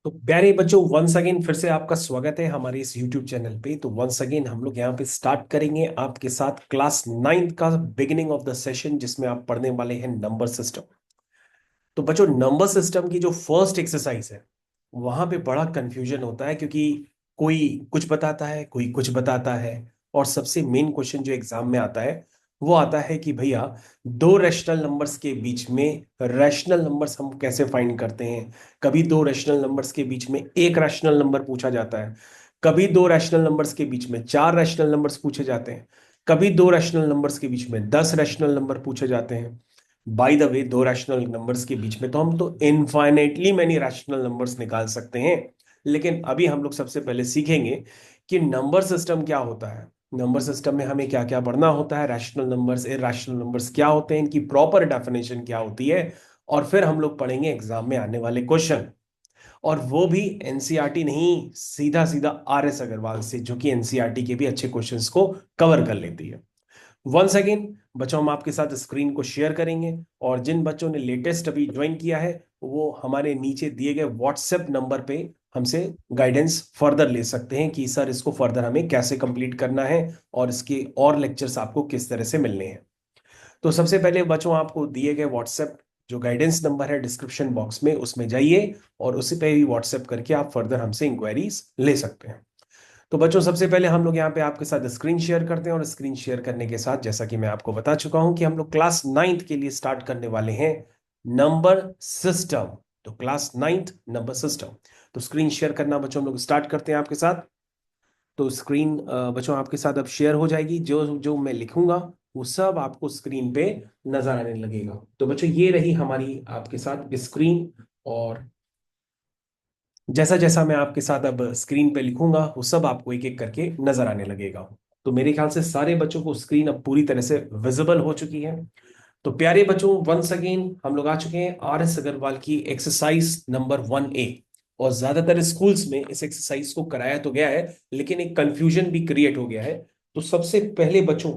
तो प्यारे बच्चों, वंस अगेन फिर से आपका स्वागत है हमारे इस YouTube चैनल पे। तो वंस अगेन हम लोग यहाँ पे स्टार्ट करेंगे आपके साथ क्लास 9th का बिगिनिंग ऑफ द सेशन, जिसमें आप पढ़ने वाले हैं नंबर सिस्टम। तो बच्चों, नंबर सिस्टम की जो फर्स्ट एक्सरसाइज है वहां पे बड़ा कंफ्यूजन होता है, क्योंकि कोई कुछ बताता है, कोई कुछ बताता है। और सबसे मेन क्वेश्चन जो एग्जाम में आता है वो आता है कि भैया, दो रैशनल नंबर्स के बीच में रैशनल नंबर्स हम कैसे फाइंड करते हैं। कभी दो रैशनल नंबर्स के बीच में एक रैशनल नंबर पूछा जाता है, कभी दो रैशनल नंबर्स के बीच में चार रैशनल नंबर्स पूछे जाते हैं, कभी दो रैशनल नंबर्स के बीच में 10 रैशनल नंबर पूछे जाते हैं। बाय द वे, दो रैशनल नंबर्स के बीच में तो हम तो इनफाइनाइटली मैनी रैशनल नंबर्स निकाल सकते हैं। लेकिन अभी हम लोग सबसे पहले सीखेंगे कि नंबर सिस्टम क्या होता है, नंबर सिस्टम में हमें क्या क्या पढ़ना होता है, रैशनल नंबर्स इरैशनल नंबर्स क्या होते हैं, इनकी प्रॉपर डेफिनेशन क्या होती है। और फिर हम लोग पढ़ेंगे एग्जाम में आने वाले क्वेश्चन, और वो भी एनसीईआरटी नहीं, सीधा सीधा आर एस अग्रवाल से, जो कि एनसीईआरटी के भी अच्छे क्वेश्चंस को कवर कर लेती है। वंस अगेन बच्चों, हम आपके साथ स्क्रीन को शेयर करेंगे, और जिन बच्चों ने लेटेस्ट अभी ज्वाइन किया है वो हमारे नीचे दिए गए व्हाट्सएप नंबर पे हमसे गाइडेंस फर्दर ले सकते हैं कि सर इसको फर्दर हमें कैसे कंप्लीट करना है और इसके और लेक्चर्स आपको किस तरह से मिलने हैं। तो सबसे पहले बच्चों, आपको दिए गए व्हाट्सएप जो गाइडेंस नंबर है डिस्क्रिप्शन बॉक्स में, उसमें जाइए और उसी पे भी व्हाट्सएप करके आप फर्दर हमसे इंक्वायरीज ले सकते हैं। तो बच्चों, सबसे पहले हम लोग यहाँ पे आपके साथ स्क्रीन शेयर करते हैं, और स्क्रीन शेयर करने के साथ जैसा कि मैं आपको बता चुका हूं कि हम लोग क्लास 9th के लिए स्टार्ट करने वाले हैं नंबर सिस्टम। तो क्लास 9th नंबर सिस्टम। तो स्क्रीन शेयर करना बच्चों हम लोग स्टार्ट करते हैं आपके साथ। तो स्क्रीन बच्चों आपके साथ अब शेयर हो जाएगी, जो जो मैं लिखूंगा वो सब आपको स्क्रीन पे नजर आने लगेगा। तो बच्चों, ये रही हमारी आपके साथ स्क्रीन, और जैसा जैसा मैं आपके साथ अब स्क्रीन पे लिखूंगा वो सब आपको एक एक करके नजर आने लगेगा। तो मेरे ख्याल से सारे बच्चों को स्क्रीन अब पूरी तरह से विजिबल हो चुकी है। तो प्यारे बच्चों, वंस अगेन हम लोग आ चुके हैं आर एस अग्रवाल की एक्सरसाइज नंबर 1A। और ज्यादातर स्कूल्स में इस एक्सरसाइज को कराया तो गया है, लेकिन एक कंफ्यूजन भी क्रिएट हो गया है। तो सबसे पहले बच्चों,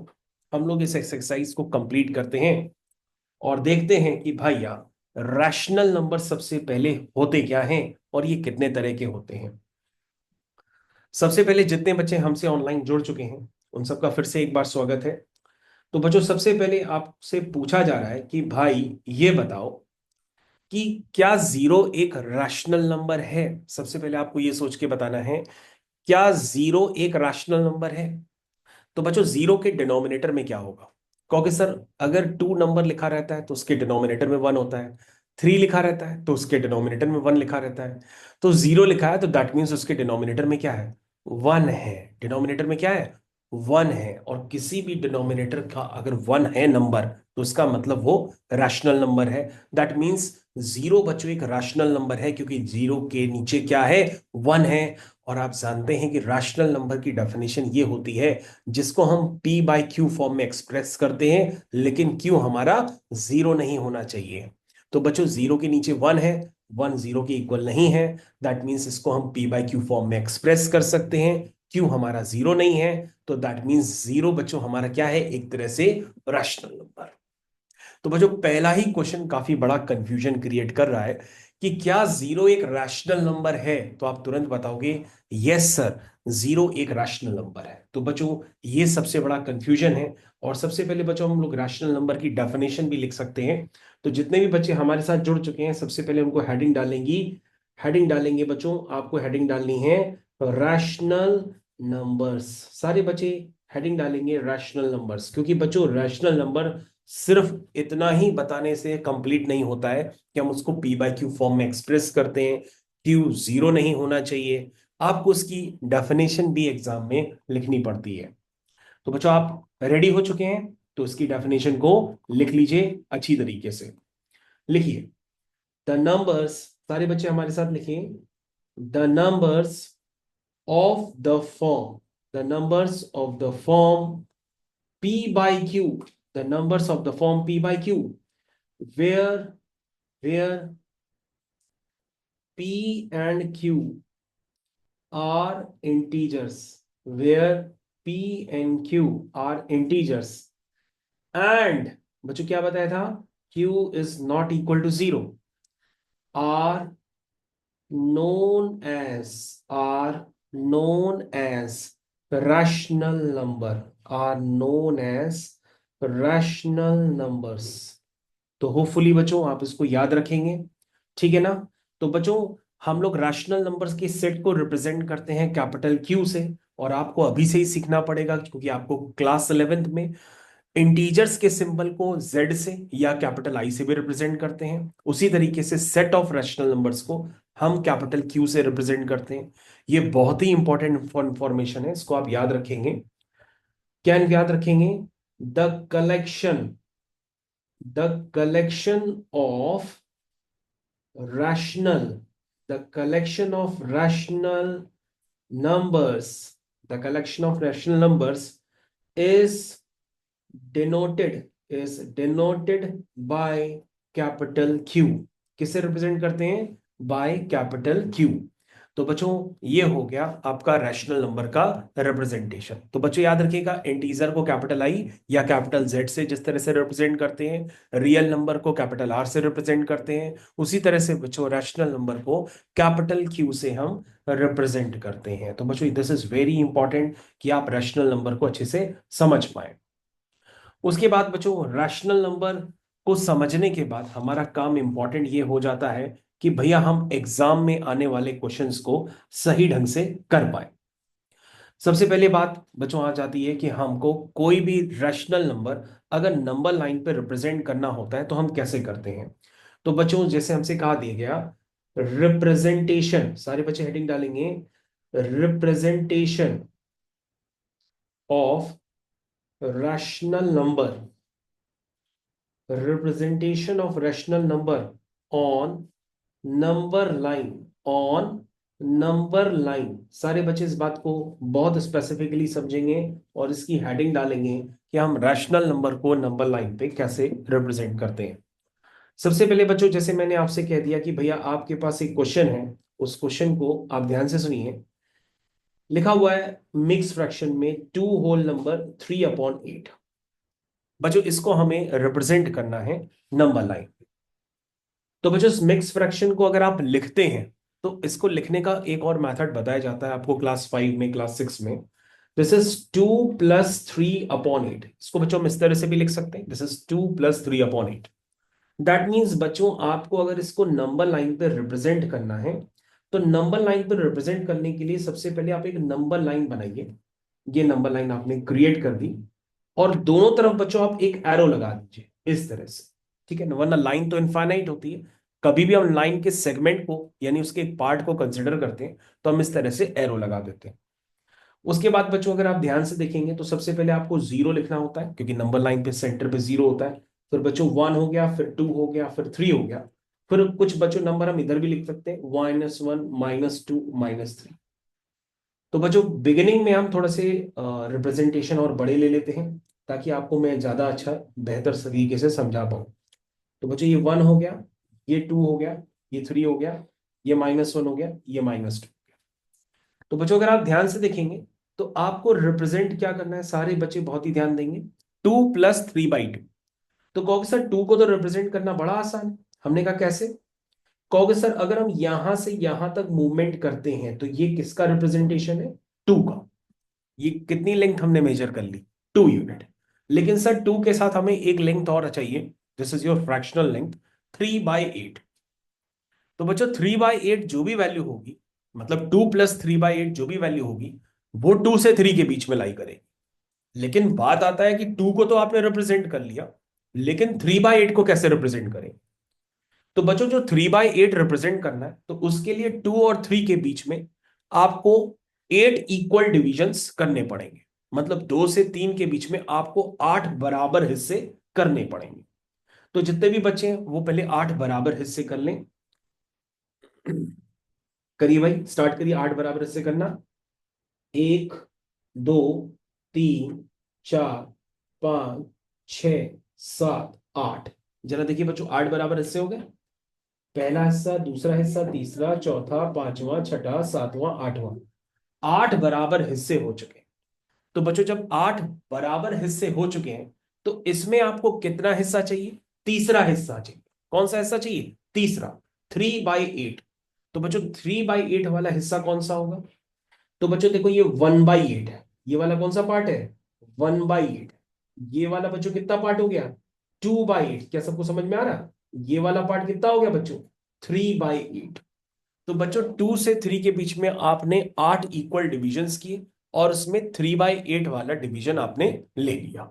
हम लोग इस एक्सरसाइज को कंप्लीट करते हैं और देखते हैं कि भैया रैशनल नंबर सबसे पहले होते क्या हैं और ये कितने तरह के होते हैं। सबसे पहले जितने बच्चे हमसे ऑनलाइन जुड़ चुके हैं उन सबका फिर से एक बार स्वागत है। तो बच्चों, सबसे पहले आपसे पूछा जा रहा है कि भाई ये बताओ कि क्या जीरो एक रैशनल नंबर है। सबसे पहले आपको ये सोच के बताना है, क्या जीरो एक रैशनल नंबर है। तो बच्चों, जीरो के डिनोमिनेटर में क्या होगा, क्योंकि सर अगर टू नंबर लिखा रहता है तो उसके डिनोमिनेटर में वन होता है, थ्री लिखा रहता है तो उसके डिनोमिनेटर में वन लिखा रहता है। तो जीरो लिखा है तो दैट मीन्स उसके डिनोमिनेटर में क्या है, वन है। डिनोमिनेटर में क्या है, वन है। और किसी भी डिनोमिनेटर का अगर वन है नंबर, तो उसका मतलब वो रैशनल नंबर है। दैट मीन्स जीरो बच्चों एक रैशनल नंबर है, क्योंकि जीरो के नीचे क्या है, वन है। और आप जानते हैं कि रैशनल नंबर की डेफिनेशन ये होती है जिसको हम p बाई क्यू फॉर्म में एक्सप्रेस करते हैं, लेकिन क्यू हमारा जीरो नहीं होना चाहिए। तो बच्चों, जीरो के नीचे वन है, वन जीरो के इक्वल नहीं है। दैट मीन्स इसको हम p बाई क्यू फॉर्म में एक्सप्रेस कर सकते हैं। क्यू हमारा जीरो नहीं है, तो दैट मीन्स जीरो बच्चों हमारा क्या है, एक तरह से रैशनल नंबर। तो बच्चों, पहला ही क्वेश्चन काफी बड़ा कंफ्यूजन क्रिएट कर रहा है कि क्या जीरो एक रैशनल नंबर है। तो आप तुरंत बताओगे यस सर, जीरो एक रैशनल नंबर है। तो बच्चों, ये सबसे बड़ा कंफ्यूजन है। और सबसे पहले बच्चों, हम लोग रैशनल नंबर की डेफिनेशन भी लिख सकते हैं। तो जितने भी बच्चे हमारे साथ जुड़ चुके हैं, सबसे पहले उनको हेडिंग डालेंगी, हेडिंग डालेंगे बच्चों, आपको हेडिंग डालनी है रैशनल नंबर्स। सारे बच्चे हेडिंग डालेंगे रैशनल नंबर्स, क्योंकि बच्चों रैशनल नंबर सिर्फ इतना ही बताने से कंप्लीट नहीं होता है कि हम उसको पी बाई क्यू फॉर्म में एक्सप्रेस करते हैं। क्यू जीरो नहीं होना चाहिए, आपको उसकी डेफिनेशन भी एग्जाम में लिखनी पड़ती है। तो बच्चों, आप रेडी हो चुके हैं तो इसकी डेफिनेशन को लिख लीजिए अच्छी तरीके से। लिखिए, द नंबर्स, सारे बच्चे हमारे साथ लिखिए, the numbers of the form, the numbers of the form p by q, the numbers of the form p by q, where p and q are integers, where p and q are integers, and बच्चों क्या बताया था, q is not equal to zero, are known as are known as rational number, are known as rational numbers। तो hopefully बच्चों आप इसको याद रखेंगे, ठीक है ना। तो बच्चों हम लोग रैशनल नंबर्स के सेट को रिप्रेजेंट करते हैं कैपिटल क्यू से, और आपको अभी से ही सीखना पड़ेगा क्योंकि आपको क्लास 11th में इंटीजर्स के सिंबल को जेड से या कैपिटल आई से भी रिप्रेजेंट करते हैं। उसी तरीके से सेट ऑफ रैशनल नंबर्स को हम कैपिटल क्यू से रिप्रेजेंट करते हैं। ये बहुत ही इंपॉर्टेंट इंफॉर्मेशन है, इसको आप याद रखेंगे। क्या याद रखेंगे? The collection of rational the collection of rational numbers the collection of rational numbers is denoted by capital Q। किससे रिप्रेजेंट करते हैं? By capital Q। तो बच्चों ये हो गया आपका रैशनल नंबर का रिप्रेजेंटेशन। तो बच्चों याद रखिएगा, इंटीजर को कैपिटल आई या कैपिटल जेड से जिस तरह से रिप्रेजेंट करते हैं, रियल नंबर को कैपिटल आर से रिप्रेजेंट करते हैं, उसी तरह से बच्चों रैशनल नंबर को कैपिटल क्यू से हम रिप्रेजेंट करते हैं। तो बच्चों दिस इज वेरी इंपॉर्टेंट कि आप रैशनल नंबर को अच्छे से समझ पाए। उसके बाद बच्चों रैशनल नंबर को समझने के बाद हमारा काम इंपॉर्टेंट ये हो जाता है कि भैया हम एग्जाम में आने वाले क्वेश्चंस को सही ढंग से कर पाए। सबसे पहले बात बच्चों आ जाती है कि हमको कोई भी रैशनल नंबर अगर नंबर लाइन पे रिप्रेजेंट करना होता है तो हम कैसे करते हैं। तो बच्चों जैसे हमसे कहा दिया गया रिप्रेजेंटेशन, सारे बच्चे हेडिंग डालेंगे, representation of rational number, representation of rational number on number line, on number line। सारे बच्चे इस बात को बहुत स्पेसिफिकली समझेंगे और इसकी हेडिंग डालेंगे कि हम रैशनल नंबर को नंबर लाइन पे कैसे रिप्रेजेंट करते हैं। सबसे पहले बच्चों जैसे मैंने आपसे कह दिया कि भैया आपके पास एक क्वेश्चन है, उस क्वेश्चन को आप ध्यान से सुनिए। लिखा हुआ है मिक्स फ्रैक्शन में 2 होल नंबर 3/8। बच्चों इसको हमें रिप्रेजेंट करना है नंबर लाइन। तो बच्चों इस मिक्स फ्रैक्शन को अगर आप लिखते हैं तो इसको लिखने का एक और मेथड बताया जाता है आपको क्लास 5 में, क्लास 6 में। This is 2 + 3/8। इसको बच्चों हम इस तरह से भी लिख सकते हैं, दिस इज 2 + 3/8। दैट मीन्स बच्चों आपको अगर इसको नंबर लाइन पे रिप्रेजेंट करना है तो नंबर लाइन पे रिप्रेजेंट करने के लिए सबसे पहले आप एक नंबर लाइन बनाइए। ये नंबर लाइन आपने क्रिएट कर दी और दोनों तरफ बच्चों आप एक एरो लगा दीजिए इस तरह से, ठीक है ना। वरना लाइन तो इनफाइनाइट होती है, कभी भी हम लाइन के सेगमेंट को यानी उसके एक पार्ट को कंसिडर करते हैं तो हम इस तरह से एरो लगा देते हैं। उसके बाद बच्चों अगर आप ध्यान से देखेंगे तो सबसे पहले आपको 0 लिखना होता है क्योंकि नंबर लाइन पे सेंटर पे 0 होता है। फिर बच्चों 1 हो गया, फिर 2 हो गया, फिर 3 हो गया। फिर कुछ बच्चों नंबर हम इधर भी लिख सकते हैं, -1 -2 -3। तो बच्चों बिगिनिंग में हम थोड़ा से रिप्रेजेंटेशन और बड़े ले लेते हैं ताकि आपको मैं ज्यादा अच्छा बेहतर तरीके से समझा पाऊँ। तो बच्चों ये 1 हो गया, ये 2 हो गया, ये 3 हो गया, ये -1 हो गया, ये -2 हो गया। तो बच्चों अगर आप ध्यान से देखेंगे तो आपको रिप्रेजेंट क्या करना है, सारे बच्चे बहुत ही ध्यान देंगे, 2 + 3/2। तो कहोगे सर 2 को तो रिप्रेजेंट करना बड़ा आसान है। हमने कहा कैसे? कहोगे सर अगर हम यहां से यहां तक मूवमेंट करते हैं तो ये किसका रिप्रेजेंटेशन है? 2 का। ये कितनी लेंथ हमने मेजर कर ली? 2 यूनिट। लेकिन सर 2 के साथ हमें एक लेंथ और चाहिए, this is your fractional length, 3/8। तो बच्चों 3/8 जो भी वैल्यू होगी, मतलब 2 + 3/8 जो भी वैल्यू होगी वो 2 से 3 के बीच में लाई करेगी। लेकिन बात आता है कि 2 को तो आपने रिप्रेजेंट कर लिया, लेकिन 3/8 को कैसे रिप्रेजेंट करें? तो बच्चों जो 3/8 रिप्रेजेंट करना है तो उसके लिए 2 और 3 के बीच में आपको 8 इक्वल डिविजन्स करने पड़ेंगे। मतलब 2 से 3 के बीच में आपको 8 बराबर हिस्से करने पड़ेंगे। तो जितने भी बच्चे हैं वो पहले 8 बराबर हिस्से कर लें। करिए भाई, स्टार्ट करिए 8 बराबर हिस्से करना। 1 2 3 4 5 6 7 8। जरा देखिए बच्चों 8 बराबर हिस्से हो गए। पहला हिस्सा, दूसरा हिस्सा, तीसरा, चौथा, पांचवा, छठा, सातवां, आठवां। 8 बराबर हिस्से हो चुके हैं। तो बच्चों जब 8 बराबर हिस्से हो चुके हैं तो इसमें आपको कितना हिस्सा चाहिए? तीसरा हिस्सा चाहिए। कौन सा हिस्सा चाहिए? तीसरा, 3/8। तो बच्चों 3/8 वाला हिस्सा कौन सा होगा? तो बच्चों देखो ये 1/8 है, ये वाला कौन सा पार्ट है? 1/8। ये वाला बच्चों कितना पार्ट हो गया? 2/8। क्या सबको समझ में आ रहा? ये वाला पार्ट कितना हो गया बच्चों? 3/8। तो बच्चों 2 से 3 के बीच में आपने 8 इक्वल डिविजन्स किए और उसमें 3/8 वाला डिवीजन आपने ले लिया।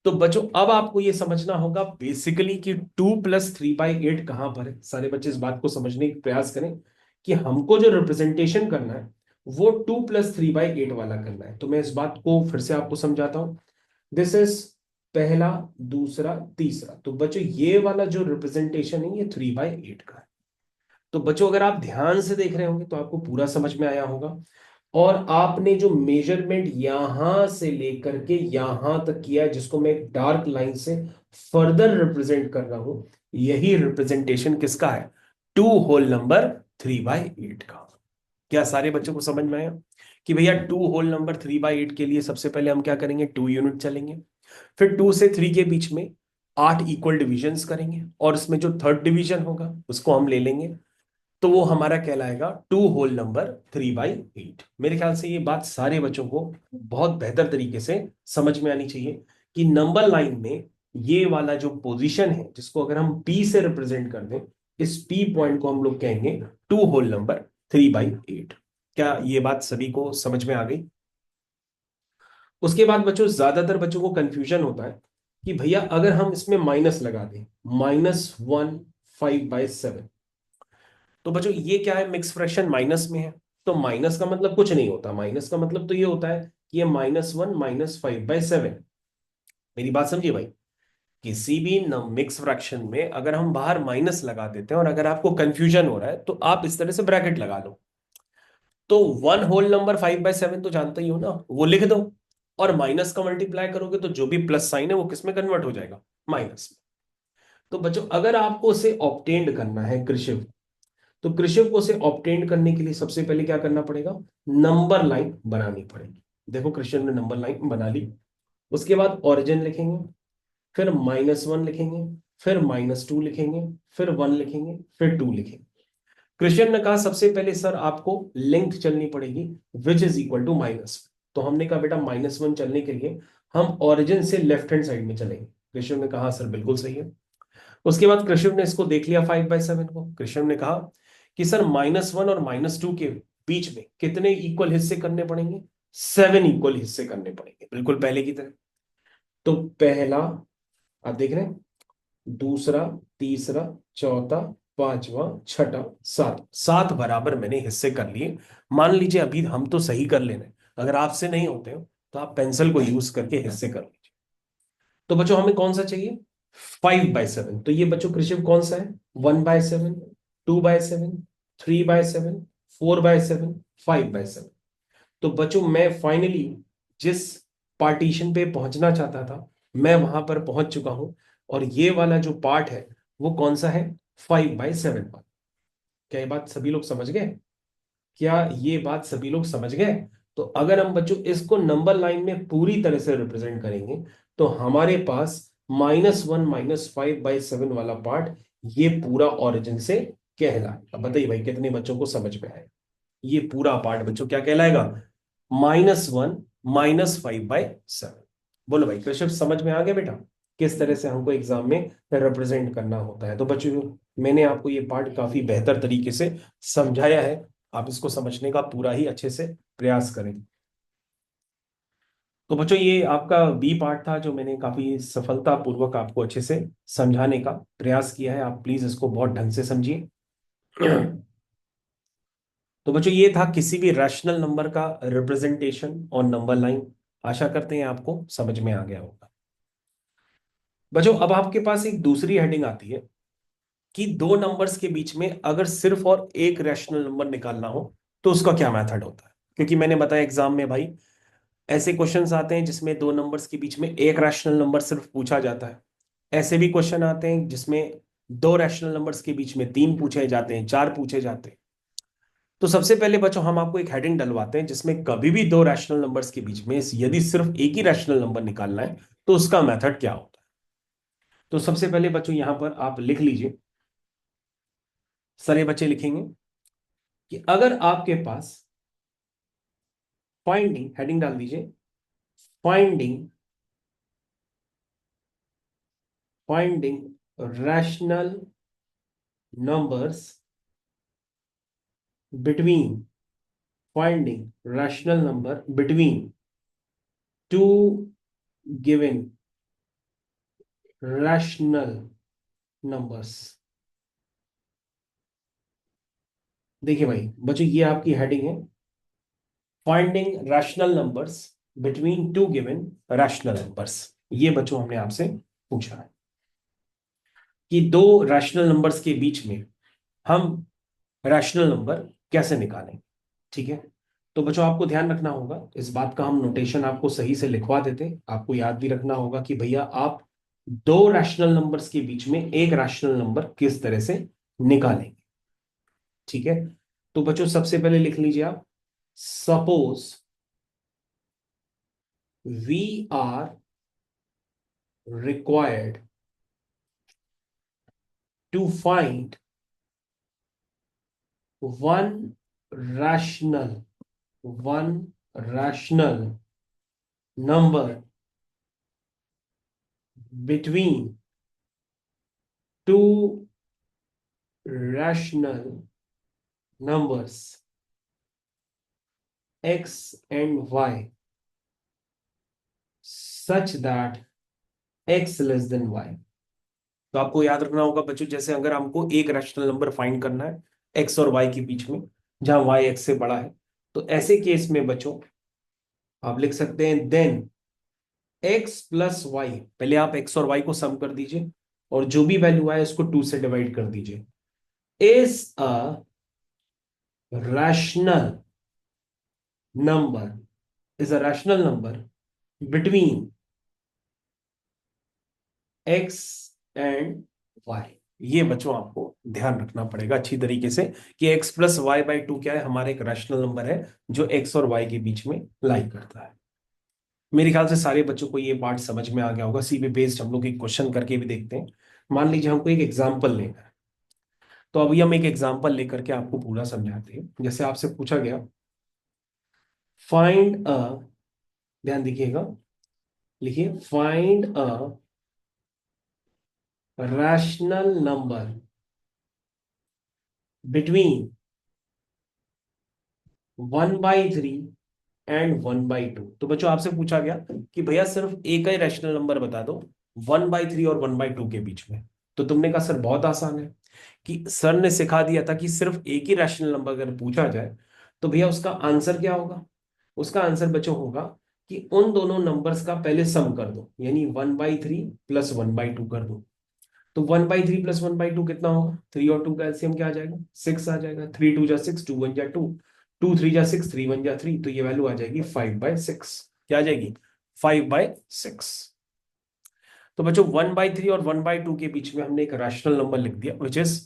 तो बच्चों अब आपको ये समझना होगा बेसिकली कि 2 + 3/8 कहां पर है। सारे बच्चे इस बात को समझने का प्रयास करें कि हमको जो रिप्रेजेंटेशन करना है वो 2 + 3/8 वाला करना है। तो मैं इस बात को फिर से आपको समझाता हूं। दिस इज पहला, दूसरा, तीसरा। तो बच्चों ये वाला जो रिप्रेजेंटेशन है ये 3/8 का है। तो बच्चों अगर आप ध्यान से देख रहे होंगे तो आपको पूरा समझ में आया होगा। और आपने जो मेजरमेंट यहां से लेकर के यहां तक किया, जिसको मैं एक डार्क लाइन से फर्दर रिप्रेजेंट कर रहा हूं, यही रिप्रेजेंटेशन किसका है? 2 होल नंबर 3/8 का। क्या सारे बच्चों को समझ में आया कि भैया 2 होल नंबर 3/8 के लिए सबसे पहले हम क्या करेंगे? 2 यूनिट चलेंगे, फिर 2 से 3 के बीच में 8 इक्वल डिविजन्स करेंगे और इसमें जो थर्ड डिवीजन होगा उसको हम ले लेंगे। तो वो हमारा कहलाएगा 2 होल नंबर 3/8। मेरे ख्याल से ये बात सारे बच्चों को बहुत बेहतर तरीके से समझ में आनी चाहिए कि नंबर लाइन में ये वाला जो पोजीशन है, जिसको अगर हम पी से रिप्रेजेंट कर दें, इस पी पॉइंट को हम लोग कहेंगे 2 होल नंबर 3/8। क्या ये बात सभी को समझ में आ गई? उसके बाद बच्चों ज्यादातर बच्चों को कंफ्यूजन होता है कि भैया अगर हम इसमें माइनस लगा दें, -1 5/7, तो बच्चों ये क्या है? मिक्स फ्रैक्शन माइनस में है। तो माइनस का मतलब कुछ नहीं होता, माइनस का मतलब तो ये होता है कि ये -1 -5/7। मेरी बात समझिए भाई, किसी भी मिक्स फ्रैक्शन में अगर हम बाहर माइनस लगा देते हैं और अगर आपको कंफ्यूजन हो रहा है तो आप इस तरह से ब्रैकेट लगा लो। तो 1 होल नंबर 5/7 तो जानते ही हो ना, वो लिख दो और माइनस का मल्टीप्लाई करोगे तो जो भी प्लस साइन है वो किस में कन्वर्ट हो जाएगा? माइनस में। तो बच्चों अगर आपको उसे ऑब्टेंड करना है कृषिव, तो कृषिव को से ऑब्टेन करने के लिए सबसे पहले क्या करना पड़ेगा? नंबर लाइन बनानी पड़ेगी। देखो कृष्ण ने नंबर लाइन बना ली। उसके बाद ओरिजिन लिखेंगे, फिर -1 लिखेंगे, फिर -2 लिखेंगे, फिर 1 लिखेंगे, फिर 2 लिखेंगे। कृष्ण ने कहा सबसे पहले सर आपको लेंथ चलनी पड़ेगी which is equal to minus. तो हमने कहा बेटा -1 चलने के लिए हम ओरिजिन से लेफ्ट हैंड साइड में चलेंगे। कृष्ण ने कहा सर बिल्कुल सही है। उसके बाद कृष्ण ने इसको देख लिया 5/7 को। कृष्ण ने कहा कि सर -1 और -2 के बीच में कितने इक्वल हिस्से करने पड़ेंगे? 7 इक्वल हिस्से करने पड़ेंगे, बिल्कुल पहले की तरह। तो पहला, आप देख रहे हैं, दूसरा, तीसरा, चौथा, पांचवा, छठा, सात, 7 बराबर मैंने हिस्से कर लिए। मान लीजिए अभी हम तो सही कर ले रहे हैं, अगर आपसे नहीं होते हो तो आप पेंसिल को यूज करके हिस्से कर लीजिए। तो बच्चों हमें कौन सा चाहिए? 5/7। तो ये बच्चों कृषि कौन सा है? 1/7, 2/7, 3/7, 4/7, 5/7। तो बच्चों मैं फाइनली जिस पार्टीशन पे पहुंचना चाहता था मैं वहां पर पहुंच चुका हूं। और ये वाला जो पार्ट है वो कौन सा है? 5/7 पार्ट। क्या ये बात सभी लोग समझ गए? क्या ये बात सभी लोग समझ गए? तो अगर हम बच्चों इसको नंबर लाइन में पूरी तरह से रिप्रेजेंट करेंगे तो हमारे पास -1 -5/7 वाला पार्ट ये पूरा ओरिजिन से कहलाएगा। बताइए भाई कितने बच्चों को समझ में आए? ये पूरा पार्ट बच्चों क्या कहलाएगा? -1 -5/7। बोलो भाई कृष्ण समझ में आ गया बेटा किस तरह से हमको एग्जाम में रिप्रेजेंट करना होता है? तो बच्चों मैंने आपको ये पार्ट काफी बेहतर तरीके से समझाया है, आप इसको समझने का पूरा ही अच्छे से प्रयास करें। तो बच्चों ये आपका बी पार्ट था जो मैंने काफी सफलतापूर्वक आपको अच्छे से समझाने का प्रयास किया है। आप प्लीज इसको बहुत ढंग से समझिए। तो बच्चों ये था किसी भी रैशनल नंबर का रिप्रेजेंटेशन और नंबर लाइन। आशा करते हैं आपको समझ में आ गया होगा। बच्चों अब आपके पास एक दूसरी हेडिंग आती है कि दो नंबर्स के बीच में अगर सिर्फ और एक रैशनल नंबर निकालना हो तो उसका क्या मेथड होता है। क्योंकि मैंने बताया एग्जाम में भाई ऐसे क्वेश्चंस आते हैं जिसमें दो नंबर्स के बीच में एक रैशनल नंबर सिर्फ पूछा जाता है। ऐसे भी क्वेश्चन आते हैं जिसमें दो रैशनल नंबर्स के बीच में तीन पूछे जाते हैं, चार पूछे जाते हैं। तो सबसे पहले बच्चों हम आपको एक हेडिंग डलवाते हैं जिसमें कभी भी दो रैशनल नंबर्स के बीच में यदि सिर्फ एक ही रैशनल नंबर निकालना है तो उसका मेथड क्या होता है। तो सबसे पहले बच्चों यहां पर आप लिख लीजिए, सारे बच्चे लिखेंगे कि अगर आपके पास फाइंडिंग, हेडिंग डाल दीजिए, finding rational numbers between, finding rational number between two given rational numbers. देखिए भाई बच्चों, ये आपकी हेडिंग है, finding rational numbers between two given rational numbers. ये बच्चों हमने आपसे पूछा है कि दो रैशनल नंबर्स के बीच में हम रैशनल नंबर कैसे निकालें। ठीक है, तो बच्चों आपको ध्यान रखना होगा इस बात का, हम नोटेशन आपको सही से लिखवा देते हैं। आपको याद भी रखना होगा कि भैया आप दो रैशनल नंबर्स के बीच में एक रैशनल नंबर किस तरह से निकालेंगे। ठीक है, तो बच्चों सबसे पहले लिख लीजिए आप, suppose we are required to find one rational one rational number between two rational numbers x and y such that x less than y। तो आपको याद रखना होगा बच्चों, जैसे अगर हमको एक रैशनल नंबर फाइंड करना है x और y के बीच में, जहां y x से बड़ा है, तो ऐसे केस में बच्चों आप लिख सकते हैं देन x प्लस वाई, पहले आप x और y को सम कर दीजिए और जो भी वैल्यू आए उसको 2 से डिवाइड कर दीजिए, is a rational number, is a rational number between x and y। ये बच्चों आपको ध्यान रखना पड़ेगा अच्छी तरीके से कि x plus y by two क्या है, हमारा एक रैशनल नंबर है जो x और y के बीच में लाई करता है। मेरे ख्याल से सारे बच्चों को ये पार्ट समझ में आ गया होगा। सी पे बेस्ड हम लोग एक क्वेश्चन करके भी देखते हैं। मान लीजिए हमको एक एग्जाम्पल लेना है, तो अभी हम एक एग्जाम्पल लेकर के आपको पूरा समझाते हैं। जैसे आपसे पूछा गया फाइंड अ, ध्यान दीजिएगा, लिखिए find a rational number between 1/3 and 1/2। तो बच्चों आपसे पूछा गया कि भैया सिर्फ एक ही रैशनल नंबर बता दो 1/3 और 1/2 के बीच में। तो तुमने कहा सर बहुत आसान है, कि सर ने सिखा दिया था कि सिर्फ एक ही रैशनल नंबर अगर पूछा जाए तो भैया उसका आंसर क्या होगा। उसका आंसर बच्चों होगा कि उन दोनों नंबर्स का पहले सम कर दो, यानी 1/3 प्लस 1/2 कर दो। तो 1/3 प्लस 1/2 कितना होगा, 3 और 2 का एलसीएम क्या आ जाएगा, 6 आ जाएगा। 3 2 जा 6, 2 1 जा 2, 2 3 जा 6, 3 1 जा 3, तो ये वैल्यू आ जाएगी 5/6। क्या आ जाएगी, 5/6। तो बच्चों 1/3 और 1/2 के बीच में हमने एक रैशनल नंबर लिख दिया विच इज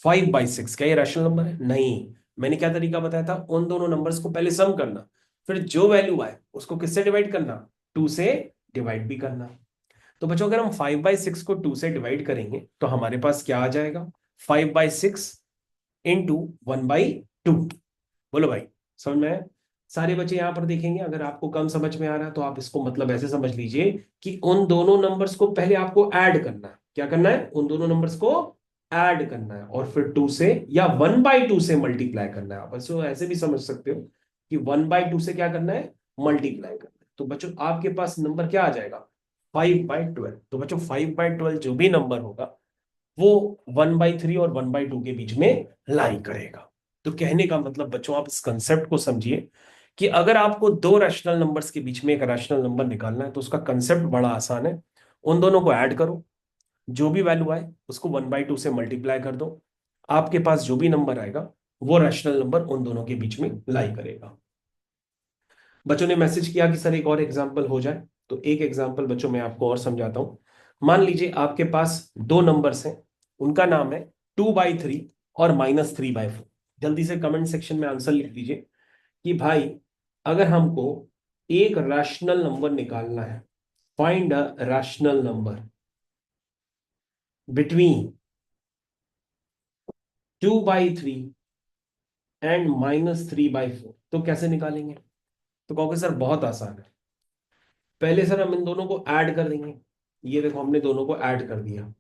5/6। क्या ये रैशनल नंबर है, नहीं। मैंने क्या तरीका बताया था, उन दोनों नंबर्स को पहले सम करना, फिर जो वैल्यू आए उसको किससे डिवाइड करना, 2 से डिवाइड भी करना। तो बच्चों अगर हम 5/6 को 2 से डिवाइड करेंगे तो हमारे पास क्या आ जाएगा, 5/6 इंटू 1/2। बोलो भाई, समझ में आया? सारे बच्चे यहां पर देखेंगे, अगर आपको कम समझ में आ रहा है तो आप इसको मतलब ऐसे समझ लीजिए कि उन दोनों नंबर्स को पहले आपको ऐड करना है। क्या करना है, उन दोनों नंबर्स को ऐड करना है और फिर 2 से या 1/2 से मल्टीप्लाई करना है। आप इसको ऐसे भी समझ सकते हो कि 1/2 से क्या करना है, मल्टीप्लाई करना है। तो बच्चों आपके पास नंबर क्या आ जाएगा, 5/12। तो बच्चों 5/12 जो भी नंबर होगा वो 1/3 और 1/2 के बीच में लाई करेगा। तो कहने का मतलब बच्चों आप इस कंसेप्ट को समझिए कि अगर आपको दो रैशनल नंबर्स के बीच में एक रैशनल नंबर निकालना है तो उसका कंसेप्ट बड़ा आसान है। उन दोनों को ऐड करो, जो भी वैल्यू आए उसको 1/2 से मल्टीप्लाई कर दो, आपके पास जो भी नंबर आएगा वो रैशनल नंबर उन दोनों के बीच में लाई करेगा। बच्चों ने मैसेज किया कि सर एक और एग्जाम्पल हो जाए, तो एक एग्जाम्पल बच्चों मैं आपको और समझाता हूं। मान लीजिए आपके पास दो नंबर्स हैं, उनका नाम है 2/3 और -3/4। जल्दी से कमेंट सेक्शन में आंसर लिख दीजिए कि भाई अगर हमको एक रैशनल नंबर निकालना है, find a rational number between 2/3 and -3/4, तो कैसे निकालेंगे? तो कहोगे सर बहुत आसान है। पहले सर हम इन दोनों को ऐड कर देंगे। ये देखो हमने दोनों को ऐड कर दिया,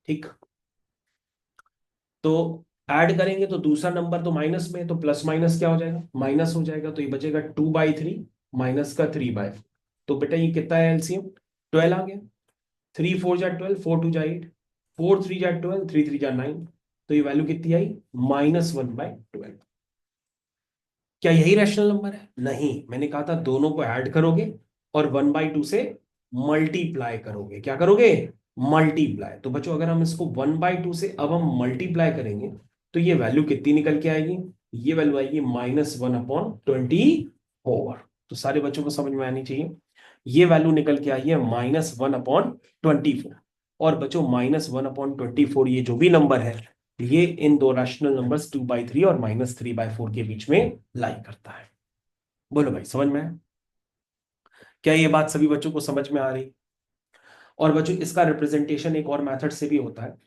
ठीक। तो ऐड करेंगे तो दूसरा नंबर तो माइनस में है, तो प्लस माइनस क्या हो जाएगा? माइनस हो जाएगा। तो ये बचेगा 2/3 माइनस का 3/4। तो बेटा ये कितना है एलसीएम? 12 आ गया। 3 4 जा 12, 4 2 जा 8, 4 3 जा 12, 3 3 जा 9। तो ये वैल्यू कितनी आई? -1/12। क्या यही रैशनल नंबर है? नहीं, मैंने कहा था दोनों को ऐड करोगे और 1/2 से मल्टीप्लाई करोगे। क्या करोगे? मल्टीप्लाई। तो बच्चों अगर हम इसको 1/2 से अब हम मल्टीप्लाई करेंगे तो ये वैल्यू कितनी निकल के आएगी? ये वैल्यू आएगी -1/24। तो सारे बच्चों को समझ में आनी चाहिए। ये वैल्यू निकल के आई है -1/24। और बच्चों -1/24 ये जो भी नंबर है, ये इन दो रैशनल नंबर्स 2/3 और -3/4 के बीच में लाई करता है। बोलो भाई, समझ में आया? क्या ये बात सभी बच्चों को समझ में आ रही? और बच्चों इसका रिप्रेजेंटेशन एक और मेथड से भी होता है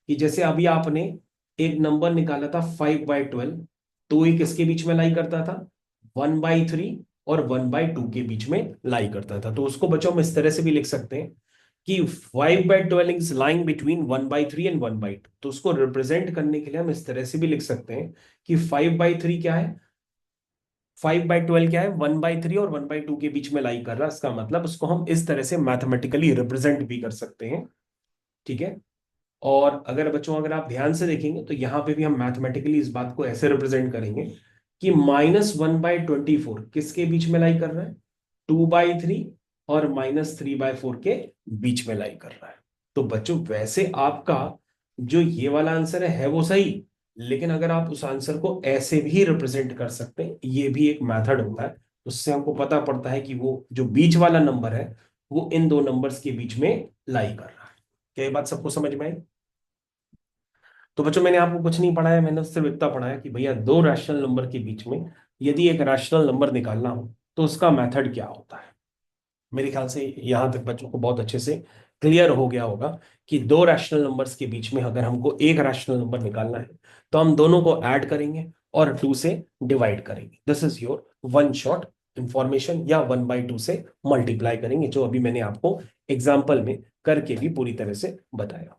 कि जैसे अभी आपने एक नंबर निकाला था 5/12, तो ये किसके बीच में लाई करता था? 1/3 और 1/2 के बीच में लाई करता था। तो उसको बच्चों हम इस तरह से भी लिख सकते हैं कि 5/12 इज लाइंग बिटवीन 1/3 एंड 1/2। तो उसको रिप्रेजेंट करने के लिए हम इस तरह से भी लिख सकते हैं कि 5/3 क्या है? 5/12 क्या है? 1/3 और 1/2 के बीच में लाई कर रहा है। इसका मतलब उसको हम इस तरह से मैथमेटिकली रिप्रेजेंट भी कर सकते हैं, ठीक है। और अगर बच्चों अगर आप ध्यान से देखेंगे तो यहां पे भी हम मैथमेटिकली इस बात को ऐसे रिप्रेजेंट करेंगे कि -1/24 किसके बीच में लाई कर रहा है? 2/3 और -3/4 के बीच में लाई कर रहा है। तो बच्चों वैसे आपका जो ये वाला आंसर है वो सही, लेकिन अगर आप उस आंसर को ऐसे भी रिप्रेजेंट कर सकते हैं, ये भी एक मेथड होता है। उससे हमको पता पड़ता है कि वो जो बीच वाला नंबर है वो इन दो नंबर्स के बीच में लाई कर रहा है। क्या ये बात सबको समझ में आई? तो बच्चों मैंने आपको कुछ नहीं पढ़ाया, मैंने सिर्फ इतना पढ़ाया कि भैया दो रैशनल नंबर के बीच में यदि एक रैशनल नंबर निकालना हो तो उसका मेथड क्या होता है। मेरे ख्याल से यहां तक बच्चों को बहुत अच्छे से क्लियर हो गया होगा कि दो रैशनल नंबर्स के बीच में अगर हमको एक रैशनल नंबर निकालना है तो हम दोनों को ऐड करेंगे और 2 से डिवाइड करेंगे। This is your one shot information, या 1/2 से मल्टीप्लाई करेंगे, जो अभी मैंने आपको एग्जाम्पल में करके भी पूरी तरह से बताया।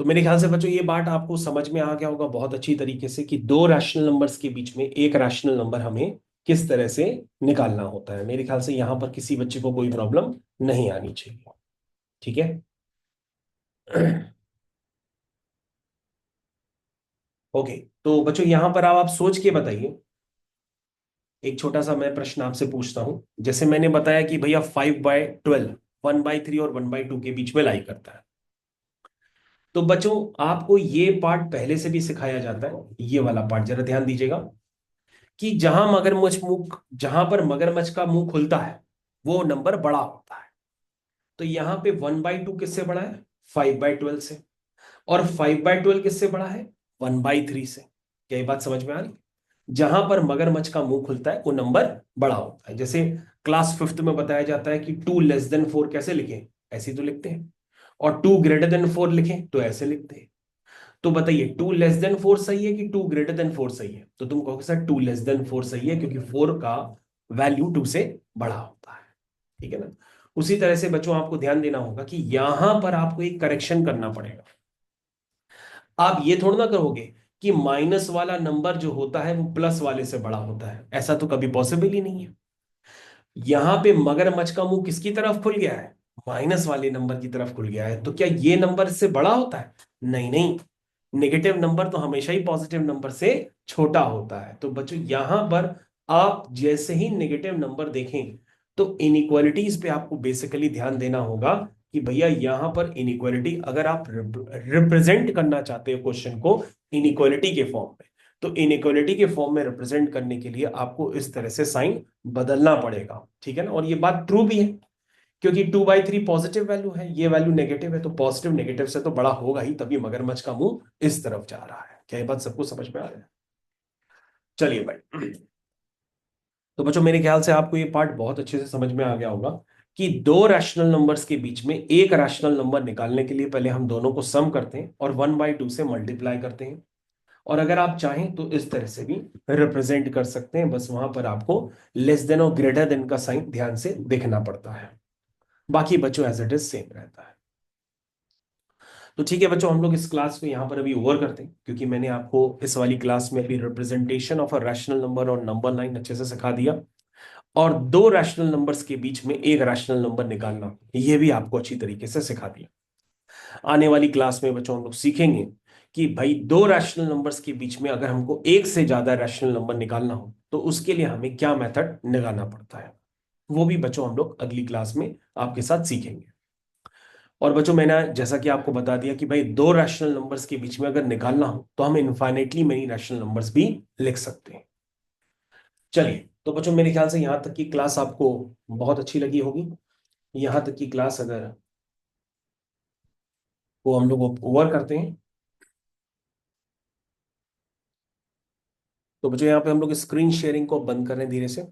तो मेरे ख्याल से बच्चों ये बात आपको समझ में आ गया होगा बहुत अच्छी तरीके से कि दो रैशनल नंबर्स के बीच में एक रैशनल नंबर हमें किस तरह से निकालना होता है। मेरे ख्याल से यहां पर किसी बच्चे को कोई प्रॉब्लम नहीं आनी चाहिए, ठीक है। ओके, तो बच्चों यहां पर आप सोच के बताइए। एक छोटा सा मैं प्रश्न आपसे पूछता हूं। जैसे मैंने बताया कि भैया 5/12 1/3 और 1/2 के बीच में लाई करता है, तो बच्चों आपको ये पार्ट पहले से भी सिखाया जाता है। ये वाला पार्ट जरा ध्यान दीजिएगा कि जहां पर मगरमच्छ का मुंह खुलता है वो नंबर बड़ा होता है। तो यहां पे 1/2 किससे बड़ा है? 5/12 से। और 5/12 किससे बड़ा है? 1/3 से। क्या ये बात समझ में आ रही? जहां पर मगरमच्छ का मुंह खुलता है वो नंबर बड़ा होता है। जैसे क्लास 5th में बताया जाता है कि 2 <4 कैसे लिखें? ऐसे ही तो लिखते हैं। और 2 <4 लिखें तो ऐसे लिखते हैं। तो बताइए 2 <4 सही है कि 2 <4 सही है? तो तुम कहोगे सर 2 <4 सही है, क्योंकि 4 का वैल्यू 2 से बड़ा होता है, ठीक है ना। उसी तरह से बच्चों आपको ध्यान देना होगा कि यहां पर आपको एक करेक्शन करना पड़ेगा। आप ये थोड़ा ना करोगे कि माइनस वाला नंबर जो होता है वो प्लस वाले से बड़ा होता है, ऐसा तो कभी पॉसिबल ही नहीं है। यहां पे मगरमच्छ का मुंह किसकी तरफ खुल गया है? माइनस वाले नंबर की तरफ खुल गया है। तो क्या ये नंबर इससे बड़ा होता है? नहीं नहीं, नेगेटिव नंबर तो हमेशा ही पॉजिटिव नंबर से छोटा होता है। तो बच्चों यहां पर आप जैसे ही नेगेटिव नंबर देखें तो इनइक्वालिटीज पे आपको बेसिकली ध्यान देना होगा कि भैया यहां पर इनइक्वालिटी, अगर आप रिप्रेजेंट करना चाहते हो क्वेश्चन को इनइक्वालिटी के फॉर्म में, तो इनइक्वालिटी के फॉर्म में रिप्रेजेंट करने के लिए आपको इस तरह से साइन बदलना पड़ेगा, ठीक है ना। और ये बात ट्रू भी है, क्योंकि 2/3 पॉजिटिव वैल्यू है, ये वैल्यू नेगेटिव है, तो पॉजिटिव नेगेटिव से तो बड़ा होगा ही, तभी मगरमच्छ का मुंह इस तरफ जा रहा है। क्या ये बात सबको समझ में आ रहा है? चलिए भाई, तो बच्चों मेरे ख्याल से आपको ये पार्ट बहुत अच्छे से समझ में आ गया होगा कि दो रैशनल नंबर्स के बीच में एक रैशनल नंबर निकालने के लिए पहले हम दोनों को सम करते हैं और 1/2 से मल्टीप्लाई करते हैं। और अगर आप चाहें तो इस तरह से भी रिप्रेजेंट कर सकते हैं, बस वहां पर आपको लेस देन और ग्रेटर देन का साइन ध्यान से देखना पड़ता है। बाकी बच्चों एज इट इज सेम रहता है। तो ठीक है बच्चों, हम लोग इस क्लास को यहाँ पर अभी ओवर करते हैं, क्योंकि मैंने आपको इस वाली क्लास में अभी representation of a rational number और नंबर लाइन अच्छे से सिखा दिया, और दो रैशनल नंबर्स के बीच में एक रैशनल नंबर निकालना ये भी आपको अच्छी तरीके से सिखा दिया। आने वाली क्लास में बच्चों हम लोग सीखेंगे कि भाई दो रैशनल नंबर्स के बीच में अगर हमको एक से ज्यादा रैशनल नंबर निकालना हो तो उसके लिए हमें क्या मेथड निकालना पड़ता है, वो भी बच्चों हम लोग अगली क्लास में आपके साथ सीखेंगे। और बच्चों मैंने जैसा कि आपको बता दिया कि भाई दो रैशनल नंबर्स के बीच में अगर निकालना हो तो हम इनफाइनेटली मेनी रैशनल नंबर्स भी लिख सकते हैं। चलिए, तो बच्चों मेरे ख्याल से यहां तक की क्लास आपको बहुत अच्छी लगी होगी। यहां तक की क्लास अगर वो हम लोग ओवर करते हैं, तो बच्चों यहाँ पे हम लोग स्क्रीन शेयरिंग को बंद कर रहे हैं धीरे से।